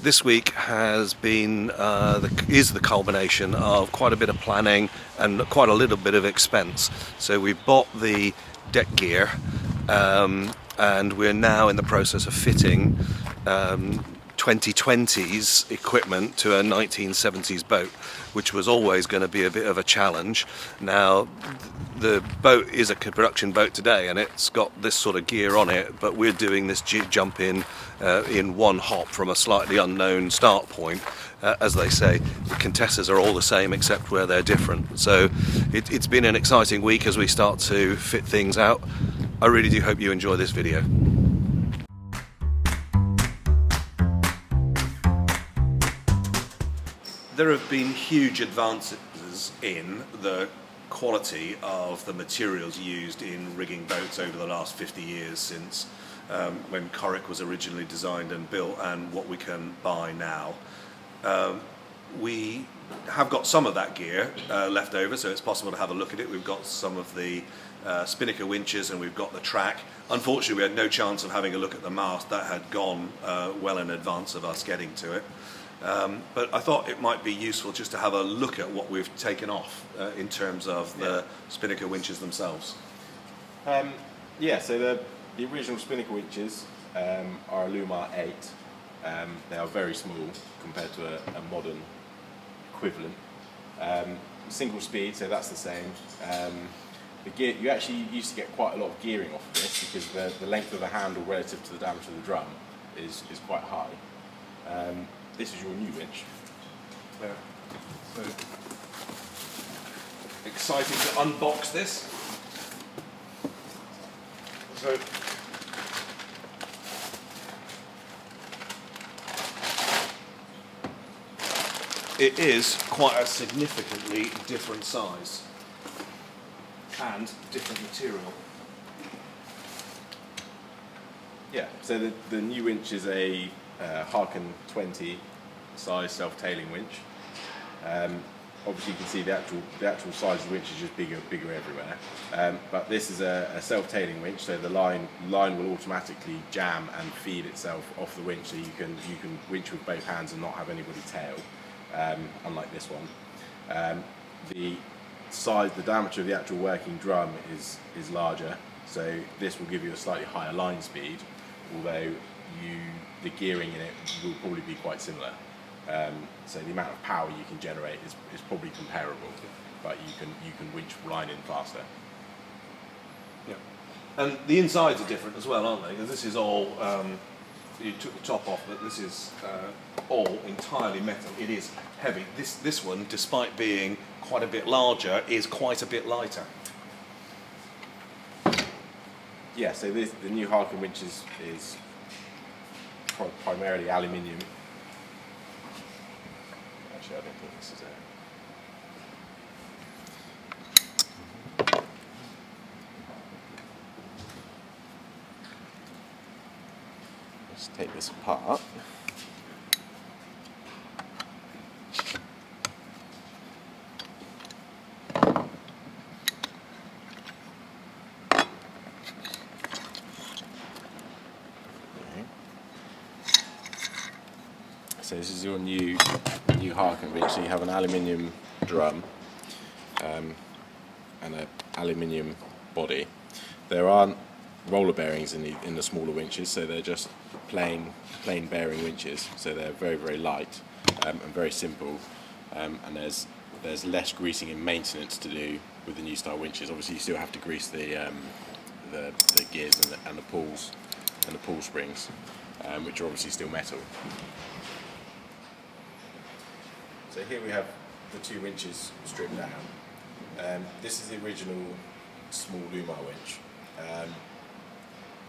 This week has been is the culmination of quite a bit of planning and quite a little bit of expense. So we bought the deck gear, and we're now in the process of fitting 2020's equipment to a 1970s boat, which was always going to be a bit of a challenge. Now, the boat is a production boat today, and it's got this sort of gear on it, but we're doing this jump in one hop from a slightly unknown start point. As they say, the Contessas are all the same except where they're different. So it's been an exciting week as we start to fit things out. I really do hope you enjoy this video. There have been huge advances in the quality of the materials used in rigging boats over the last 50 years since when Cockpit was originally designed and built, and what we can buy now. We have got some of that gear left over, so it's possible to have a look at it. We've got some of the spinnaker winches and we've got the track. Unfortunately, we had no chance of having a look at the mast. That had gone well in advance of us getting to it. But I thought it might be useful just to have a look at what we've taken off in terms of the spinnaker winches themselves. So the original spinnaker winches are a Lumar 8. They are very small compared to a modern equivalent. Single speed, so that's the same. The gear, you actually used to get quite a lot of gearing off of this because the length of the handle relative to the diameter of the drum is quite high. This is your new winch. So exciting to unbox this. So it is quite a significantly different size and different material. Yeah, so the new winch is a Harken 20 size self-tailing winch. Obviously you can see the actual size of the winch is just bigger everywhere. But this is a self-tailing winch, so the line will automatically jam and feed itself off the winch, so you can winch with both hands and not have anybody tail, unlike this one. The diameter of the actual working drum is larger, so this will give you a slightly higher line speed, although the gearing in it will probably be quite similar. So the amount of power you can generate is probably comparable, but you can winch line in faster. Yeah, and the insides are different as well, aren't they? Because this is all you took the top off, but this is all entirely metal. It is heavy. This one, despite being quite a bit larger, is quite a bit lighter. Yeah, so the new Harken winch is primarily aluminium. Actually, I don't think this is it. Let's take this apart. So this is your new Harken winch. So you have an aluminium drum and an aluminium body. There aren't roller bearings in the smaller winches, so they're just plain bearing winches. So they're very light and very simple. And there's less greasing and maintenance to do with the new style winches. Obviously, you still have to grease the gears and the pulls and the pull springs, which are obviously still metal. So here we have the two winches stripped down. This is the original small Lumar winch,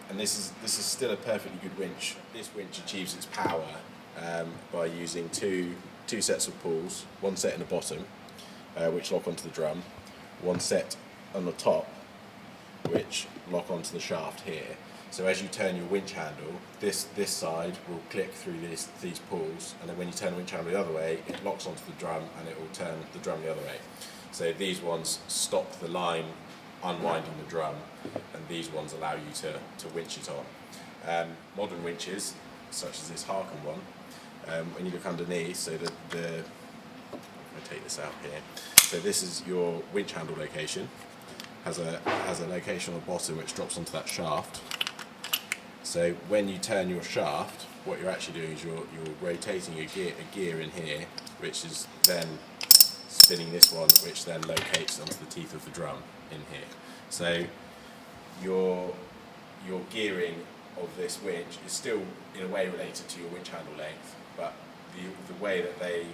and this is still a perfectly good winch. This winch achieves its power by using two sets of pulls, one set in the bottom, which lock onto the drum, one set on the top, which lock onto the shaft here. So as you turn your winch handle, this side will click through these pulls, and then when you turn the winch handle the other way, it locks onto the drum and it will turn the drum the other way. So these ones stop the line unwinding the drum, and these ones allow you to winch it on. Modern winches, such as this Harken one, when you look underneath, so if I take this out here, so this is your winch handle location. Has a location on the bottom which drops onto that shaft. So when you turn your shaft, what you're actually doing is you're rotating a gear in here, which is then spinning this one, which then locates onto the teeth of the drum in here. So your gearing of this winch is still in a way related to your winch handle length, but the way that they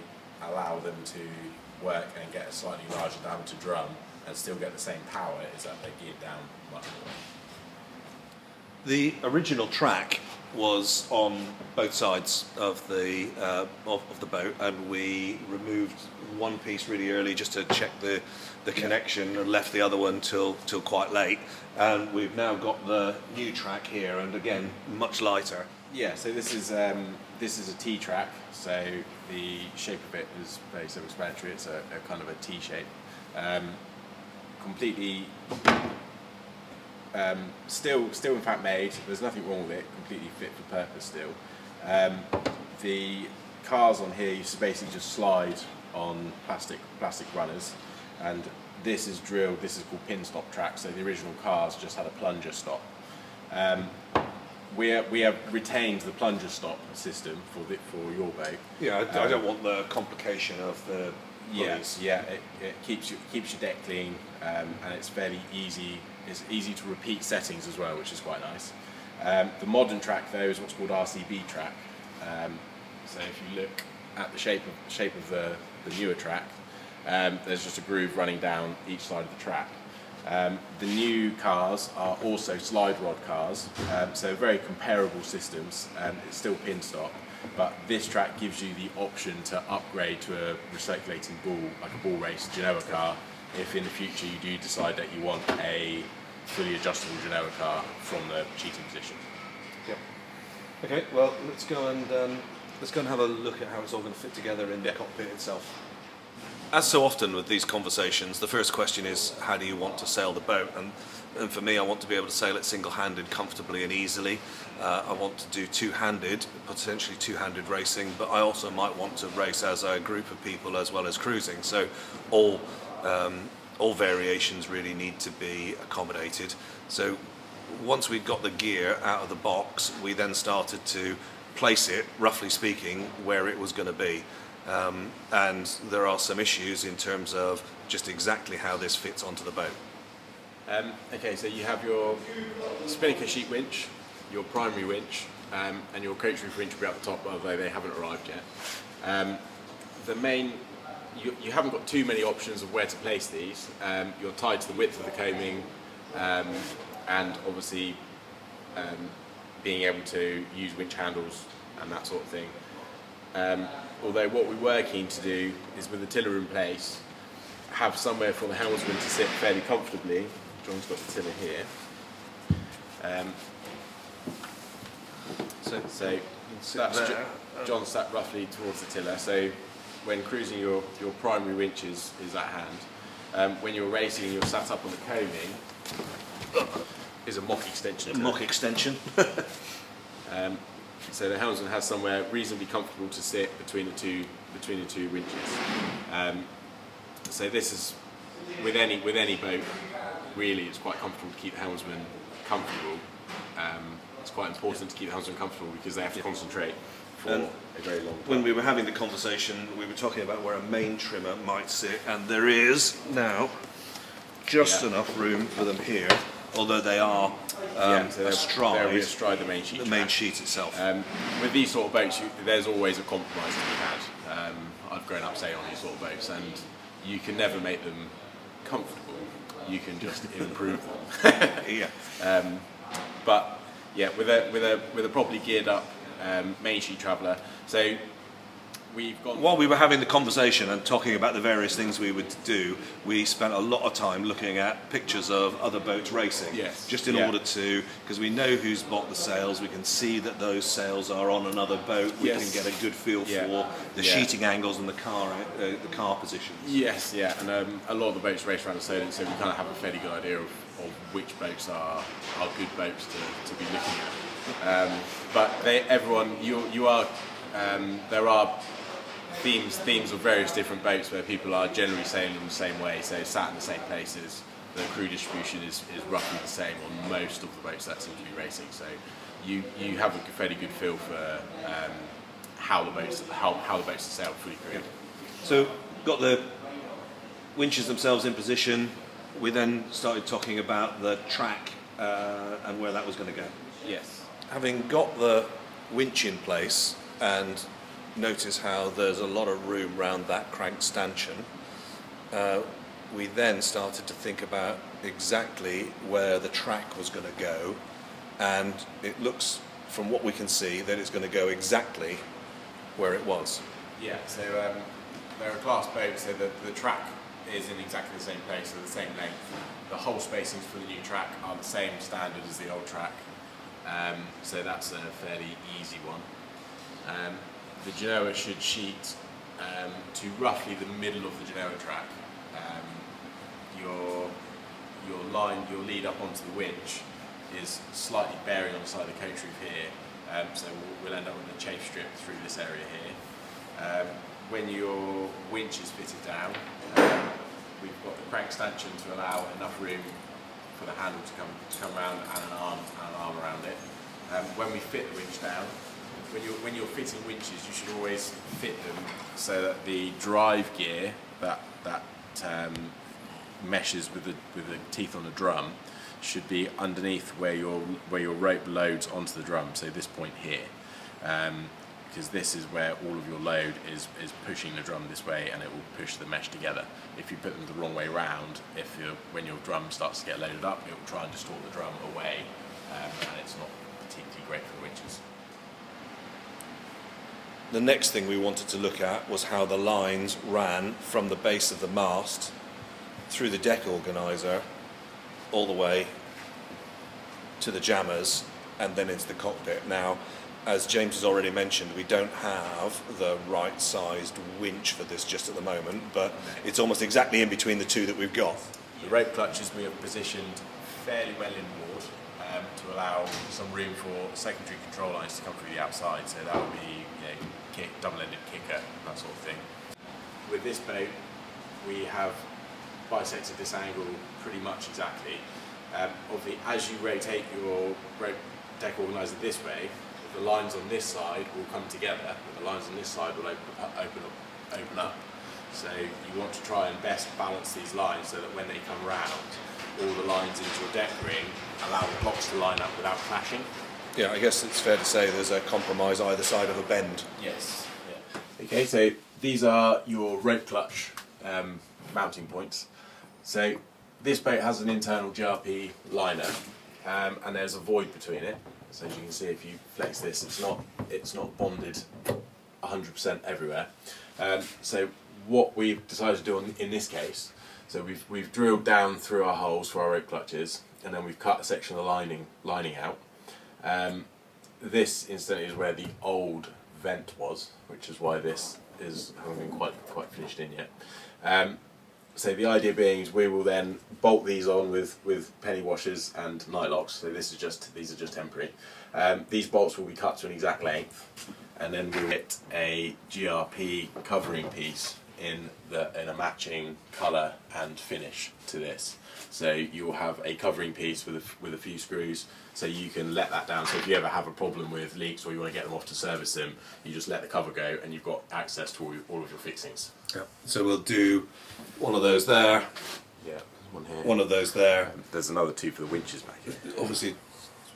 allow them to work and get a slightly larger diameter drum and still get the same power is that they're geared down much more. The original track was on both sides of the boat, and we removed one piece really early just to check the connection, and left the other one till quite late. And we've now got the new track here, and again much lighter. Yeah, so this is a T track. So the shape of it is very self-explanatory. It's a kind of a T shape, completely. Still in fact made. There's nothing wrong with it. Completely fit for purpose still. The cars on here used to basically just slide on plastic runners, and this is drilled. This is called pin stop track. So the original cars just had a plunger stop. We have retained the plunger stop system for your boat. Yeah, I don't want the complication of the pulleys. Yeah. It keeps your deck clean, and it's fairly easy. It's easy to repeat settings as well, which is quite nice. The modern track though is what's called RCB track. So if you look at the shape of the newer track, there's just a groove running down each side of the track. The new cars are also slide rod cars, so very comparable systems. It's still pin stop, but this track gives you the option to upgrade to a recirculating ball, like a ball race Genoa car, if in the future you do decide that you want a fully adjustable Genoa car from the cheating position. Yep. Okay, well let's go and have a look at how it's all going to fit together in the cockpit itself. As so often with these conversations, the first question is, how do you want to sail the boat? And for me, I want to be able to sail it single-handed comfortably and easily. I want to do two-handed, potentially two-handed racing, but I also might want to race as a group of people as well as cruising. So all variations really need to be accommodated. So once we'd got the gear out of the box, we then started to place it, roughly speaking, where it was going to be. And there are some issues in terms of just exactly how this fits onto the boat. Okay, so you have your spinnaker sheet winch, your primary winch, and your coach roof winch will be at the top, although they haven't arrived yet. You haven't got too many options of where to place these. You're tied to the width of the coaming, and obviously being able to use winch handles and that sort of thing. Although what we were keen to do is, with the tiller in place, have somewhere for the helmsman to sit fairly comfortably. John's got the tiller here. So that's John sat roughly towards the tiller. So when cruising, your primary winch is at hand. When you're racing, you're sat up on the coaming. Is a mock extension. Mock extension. So the helmsman has somewhere reasonably comfortable to sit between the two winches. So this is with any boat, really, it's quite comfortable to keep the helmsman comfortable. It's quite important to keep the helmsman comfortable because they have to concentrate for a very long time. When we were having the conversation, we were talking about where a main trimmer might sit, and there is now just enough room for them here, although they are astride the main sheet. The main sheet itself. With these sort of boats, there's always a compromise to be had. I've grown up sailing on these sort of boats, and you can never make them comfortable. You can just improve them. Yeah. But yeah, with a properly geared up main sheet traveller. So we've gone. While we were having the conversation and talking about the various things we would do, we spent a lot of time looking at pictures of other boats racing. Yes. Just in order to, because we know who's bought the sails, we can see that those sails are on another boat. We can get a good feel for the sheeting angles and the car positions. Yes, yeah, and a lot of the boats race around the Solent, so we kind of have a fairly good idea of which boats are good boats to be looking at. But everyone, you are there are themes of various different boats where people are generally sailing in the same way, so sat in the same places. The crew distribution is roughly the same on most of the boats that seem to be racing. So you have a fairly good feel for how the boats are sailed fully crewed. So got the winches themselves in position. We then started talking about the track and where that was going to go. Yes. Having got the winch in place and notice how there's a lot of room round that crank stanchion, we then started to think about exactly where the track was going to go, and it looks from what we can see that it's going to go exactly where it was. Yeah, so they're a class boat, so the track is in exactly the same place, so the same length. The hull spacings for the new track are the same standard as the old track, so that's a fairly easy one. The Genoa should sheet to roughly the middle of the Genoa track. Your lead up onto the winch is slightly bearing on the side of the coach roof here, so we'll end up with a chafe strip through this area here. When your winch is fitted down, we've got the crank stanchion to allow enough room for the handle to come around and an arm around it. When we fit the winch down, when you're fitting winches, you should always fit them so that the drive gear that meshes with the teeth on the drum should be underneath where your rope loads onto the drum. So this point here, because this is where all of your load is pushing the drum this way, and it will push the mesh together. If you put them the wrong way round, when your drum starts to get loaded up, it will try and distort the drum away, and it's not particularly great for the winches. The next thing we wanted to look at was how the lines ran from the base of the mast through the deck organiser all the way to the jammers and then into the cockpit. Now, as James has already mentioned, we don't have the right sized winch for this just at the moment, but it's almost exactly in between the two that we've got. The rope clutches we have positioned fairly well inboard to allow some room for secondary control lines to come through the outside, so that would be double-ended kicker, that sort of thing. With this boat, we have bisected this angle pretty much exactly. Obviously, as you rotate your rope deck organiser this way, the lines on this side will come together, but the lines on this side will open up. So you want to try and best balance these lines so that when they come round, all the lines into your deck ring allow the blocks to line up without clashing. Yeah, I guess it's fair to say there's a compromise either side of a bend. Yes. Yeah. Okay, so these are your rope clutch mounting points. So this boat has an internal GRP liner, and there's a void between it. So as you can see, if you flex this, it's not bonded 100% everywhere. So what we've decided to do in this case, so we've drilled down through our holes for our rope clutches, and then we've cut a section of the lining out. This incidentally is where the old vent was, which is why this hasn't been quite finished in yet. So the idea being is we will then bolt these on with penny washers and night locks. So these are just temporary. These bolts will be cut to an exact length, and then we'll get a GRP covering piece in a matching colour and finish to this. So you'll have a covering piece with a few screws, so you can let that down. So if you ever have a problem with leaks or you want to get them off to service them, you just let the cover go and you've got access to all of your fixings. Yeah. So we'll do one of those there. Yeah, one here. One of those there. There's another two for the winches back here. Obviously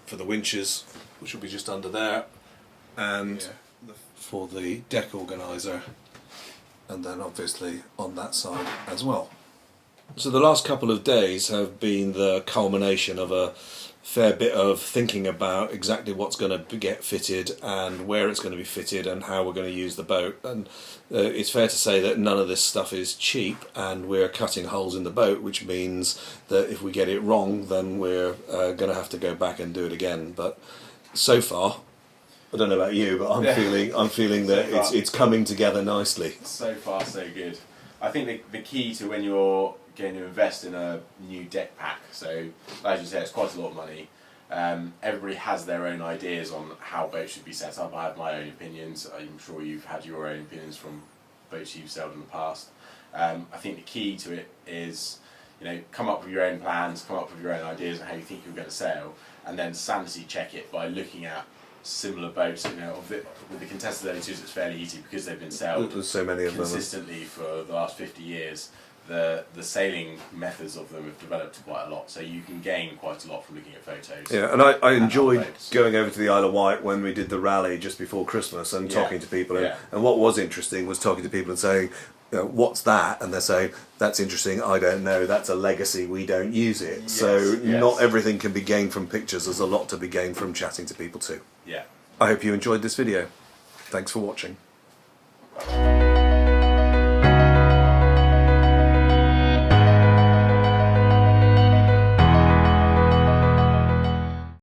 for the winches, which will be just under there, and for the deck organiser, and then obviously on that side as well. So the last couple of days have been the culmination of a fair bit of thinking about exactly what's going to get fitted and where it's going to be fitted and how we're going to use the boat. And it's fair to say that none of this stuff is cheap, and we're cutting holes in the boat, which means that if we get it wrong, then we're going to have to go back and do it again. But so far, I don't know about you, but I'm feeling that it's coming together nicely. So far, so good. I think the key to when you're going to invest in a new deck pack, so as you say, it's quite a lot of money. Everybody has their own ideas on how boats should be set up. I have my own opinions. I'm sure you've had your own opinions from boats you've sailed in the past. I think the key to it is, come up with your own plans, come up with your own ideas on how you think you're going to sail, and then sanity check it by looking at similar boats. With the Contessa 32s, it's fairly easy because they've been sailed There's so many of them consistently for the last 50 years. The sailing methods of them have developed quite a lot, so you can gain quite a lot from looking at photos. Yeah, and I enjoyed going over to the Isle of Wight when we did the rally just before Christmas and talking to people. And what was interesting was talking to people and saying, what's that? And they're saying, that's interesting, I don't know, that's a legacy, we don't use it. So not everything can be gained from pictures, there's a lot to be gained from chatting to people too. Yeah. I hope you enjoyed this video. Thanks for watching.